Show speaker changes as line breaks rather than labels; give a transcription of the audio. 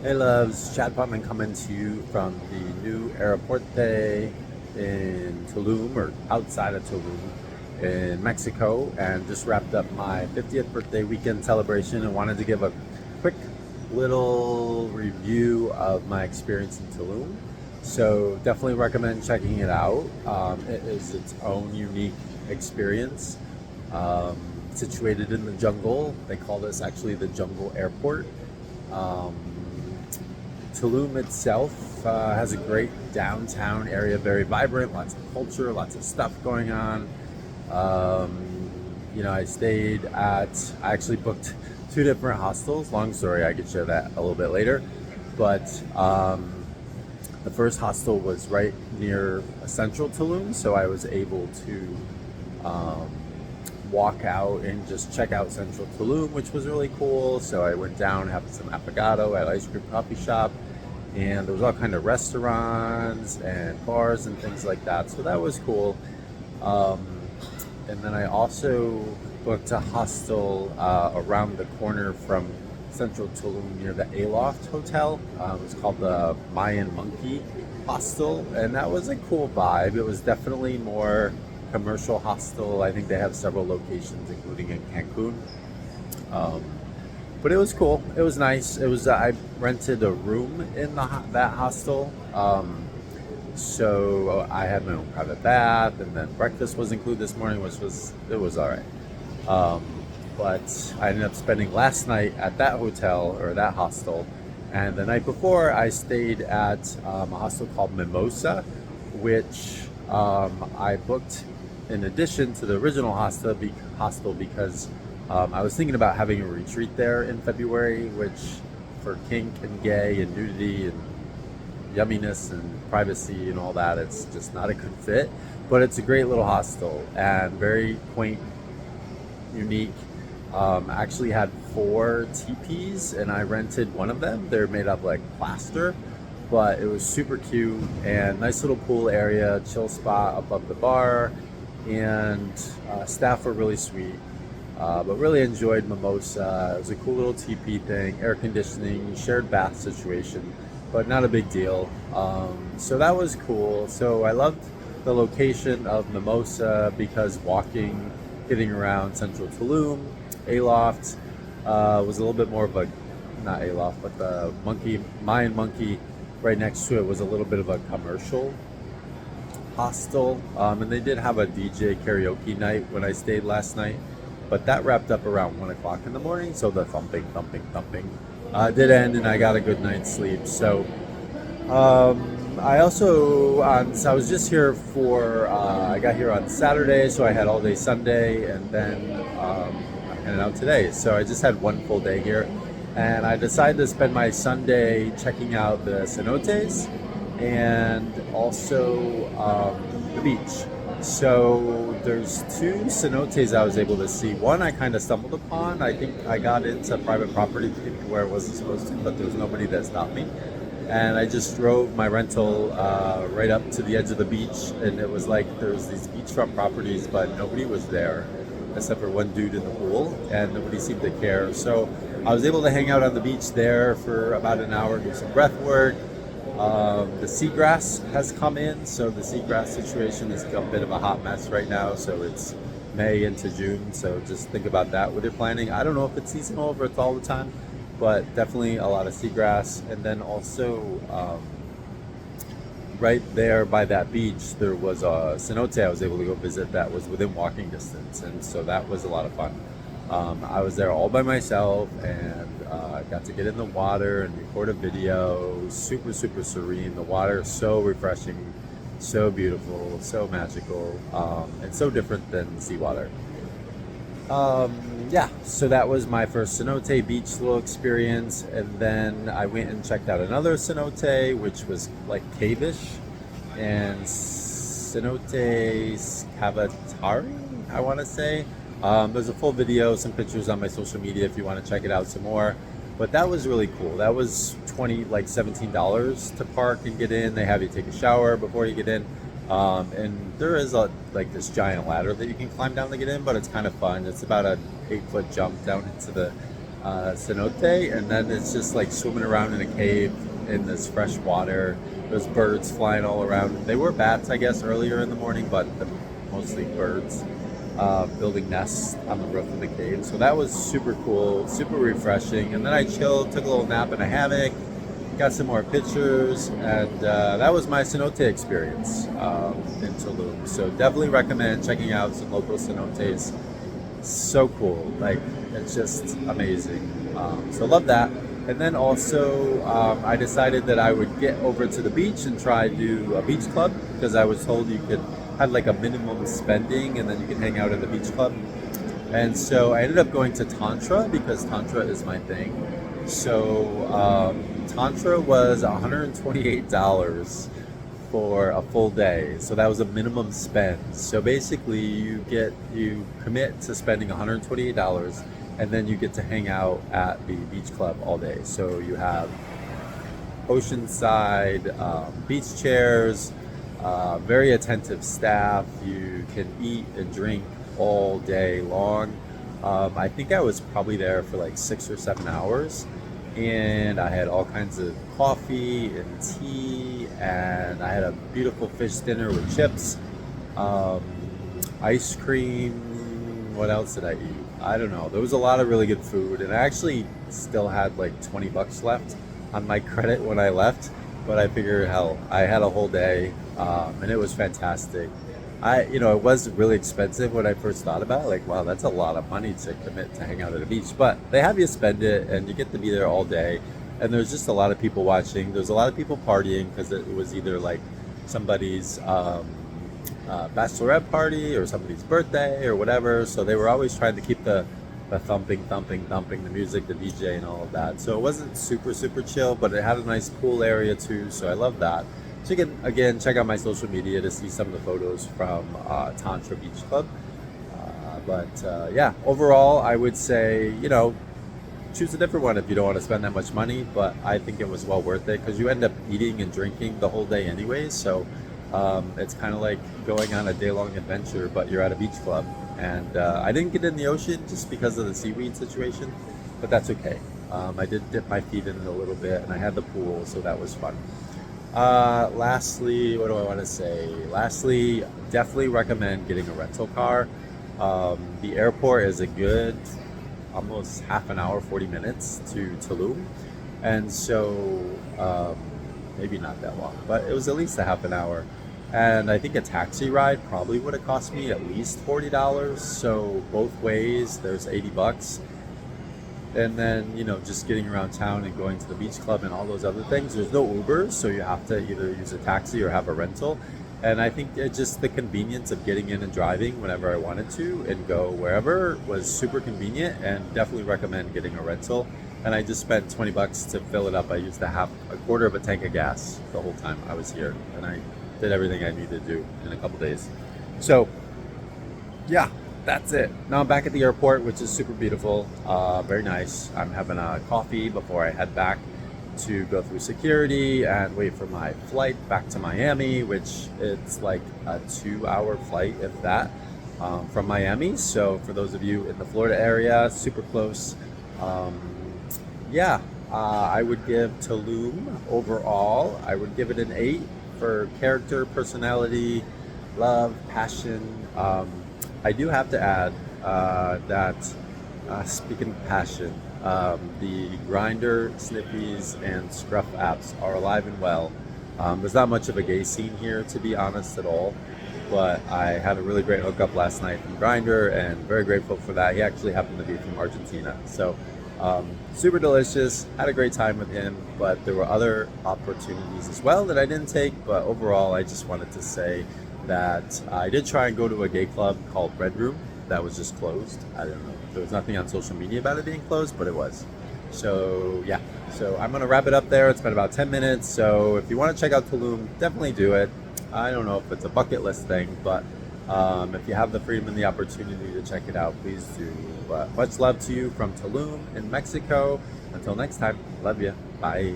Hey loves, Chad Putman coming to you from the new Aeroporte in Tulum, or outside of Tulum in Mexico, and just wrapped up my 50th birthday weekend celebration and wanted to give a quick little review of my experience in Tulum. So definitely recommend checking it out. It is its own unique experience. Um, Situated in the jungle. They call this actually the Jungle Airport. Um, Tulum itself has a great downtown area, very vibrant, lots of culture, lots of stuff going on. I actually booked two different hostels. Long story, I could share that a little bit later. But the first hostel was right near Central Tulum, so I was able to um, walk out and just check out Central Tulum, which was really cool. So I went down, had some affogato at ice cream coffee shop, and there was all kind of restaurants and bars and things like that. So that was cool. Um, and then I also booked a hostel around the corner from Central Tulum near the Aloft Hotel. It's called the Mayan Monkey Hostel, and that was a cool vibe. It was definitely more commercial hostel. I think they have several locations, including in Cancun. Um, but it was cool. It was nice. It was I rented a room in that hostel. So I had my own private bath, and then breakfast was included this morning, which was it was all right. Um, but I ended up spending last night at that hotel or that hostel, and the night before I stayed at a hostel called Mimosa, which I booked in addition to the original hostel because I was thinking about having a retreat there in February, which for kink and gay and nudity and yumminess and privacy and all that, it's just not a good fit. But it's a great little hostel and very quaint, unique. Actually had four teepees and I rented one of them. They're made of like plaster, but it was super cute and nice little pool area, chill spot above the bar, and staff were really sweet. But really enjoyed Mimosa. It was a cool little teepee thing, air conditioning, shared bath situation, but not a big deal. So that was cool. So I loved the location of Mimosa because walking, getting around Central Tulum, Aloft was a little bit more of a, not Aloft, but the Mayan Monkey right next to it was a little bit of a commercial hostel. And they did have a DJ karaoke night when I stayed last night, but that wrapped up around 1 o'clock in the morning. So the thumping did end, and I got a good night's sleep. So I was just here for, I got here on Saturday, so I had all day Sunday, and then I'm heading out today. So I just had one full day here, and I decided to spend my Sunday checking out the cenotes and also the beach. So there's two cenotes I was able to see. One I kind of stumbled upon. I think I got into private property where I wasn't supposed to, but there was nobody that stopped me. And I just drove my rental right up to the edge of the beach, and it was like there was these beachfront properties, but nobody was there except for one dude in the pool, and nobody seemed to care. So I was able to hang out on the beach there for about an hour, do some breath work. The seagrass has come in, so the seagrass situation is a bit of a hot mess right now. So it's May into June, so just think about that with your planning. I don't know if it's seasonal or if it's all the time, but definitely a lot of seagrass. And then also right there by that beach, there was a cenote I was able to go visit that was within walking distance, and so that was a lot of fun. I was there all by myself, and I got to get in the water and record a video. Super, super serene. The water is so refreshing, so beautiful, so magical, and so different than seawater. Yeah, so that was my first cenote beach little experience, and then I went and checked out another cenote, which was like cave-ish, and cenotes Cavatari, I want to say. There's a full video, some pictures on my social media if you want to check it out some more. But that was really cool. That was $17 to park and get in. They have you take a shower before you get in. And there is like this giant ladder that you can climb down to get in, but it's kind of fun. It's about an 8-foot jump down into the cenote, and then it's just like swimming around in a cave in this fresh water. There's birds flying all around. They were bats, I guess, earlier in the morning, but mostly birds building nests on the roof of the cave. So that was super cool, super refreshing. And then I chilled, took a little nap in a hammock, got some more pictures, and that was my cenote experience in Tulum. So definitely recommend checking out some local cenotes. So cool, like it's just amazing. So love that. And then also I decided that I would get over to the beach and try to do a beach club, because I was told you could have like a minimum spending and then you can hang out at the beach club. And so I ended up going to Tantra because Tantra is my thing. So Tantra was $128 for a full day. So that was a minimum spend. So basically you commit to spending $128, and then you get to hang out at the beach club all day. So you have oceanside beach chairs, very attentive staff. You can eat and drink all day long. I think I was probably there for like 6 or 7 hours, and I had all kinds of coffee and tea, and I had a beautiful fish dinner with chips, ice cream. What else did I eat? I don't know. There was a lot of really good food, and I actually still had like 20 bucks left on my credit when I left, but I figured, hell, I had a whole day, and it was fantastic. It was really expensive when I first thought about it. Like, wow, that's a lot of money to commit to hang out at a beach. But they have you spend it, and you get to be there all day. And there's just a lot of people watching. There's a lot of people partying because it was either like somebody's bachelorette party or somebody's birthday or whatever. So they were always trying to keep the thumping, the music, the DJ, and all of that. So it wasn't super, super chill, but it had a nice pool area too. So I love that. So you can, again, check out my social media to see some of the photos from Tantra Beach Club. Yeah, overall, I would say, choose a different one if you don't want to spend that much money. But I think it was well worth it because you end up eating and drinking the whole day anyways. So it's kind of like going on a day-long adventure, but you're at a beach club. And I didn't get in the ocean just because of the seaweed situation, but that's okay. I did dip my feet in it a little bit, and I had the pool, so that was fun. Lastly, what do I want to say? Lastly, definitely recommend getting a rental car. The airport is a good almost half an hour, 40 minutes to Tulum. And so maybe not that long, but it was at least a half an hour. And I think a taxi ride probably would have cost me at least $40. So both ways, there's 80 bucks. And then, just getting around town and going to the beach club and all those other things. There's no Ubers, so you have to either use a taxi or have a rental. And I think just the convenience of getting in and driving whenever I wanted to and go wherever was super convenient, and definitely recommend getting a rental. And I just spent 20 bucks to fill it up. I used a quarter of a tank of gas the whole time I was here, and I did everything I needed to do in a couple days. So yeah, that's it. Now I'm back at the airport, which is super beautiful, very nice. I'm having a coffee before I head back to go through security and wait for my flight back to Miami, which it's like a 2-hour flight, if that, from Miami. So for those of you in the Florida area, super close. I would give Tulum overall, I would give it an 8 for character, personality, love, passion. I do have to add that, speaking of passion, the Grinder, Sniffies, and Scruff apps are alive and well. There's not much of a gay scene here, to be honest, at all. But I had a really great hookup last night from Grinder, and very grateful for that. He actually happened to be from Argentina. So super delicious, had a great time with him, but there were other opportunities as well that I didn't take. But overall, I just wanted to say that I did try and go to a gay club called Red Room that was just closed. I don't know. There was nothing on social media about it being closed, but it was. So yeah, so I'm gonna wrap it up there. It's been about 10 minutes. So if you want to check out Tulum, definitely do it. I don't know if it's a bucket list thing, but if you have the freedom and the opportunity to check it out, please do. But much love to you from Tulum in Mexico. Until next time, love you. Bye.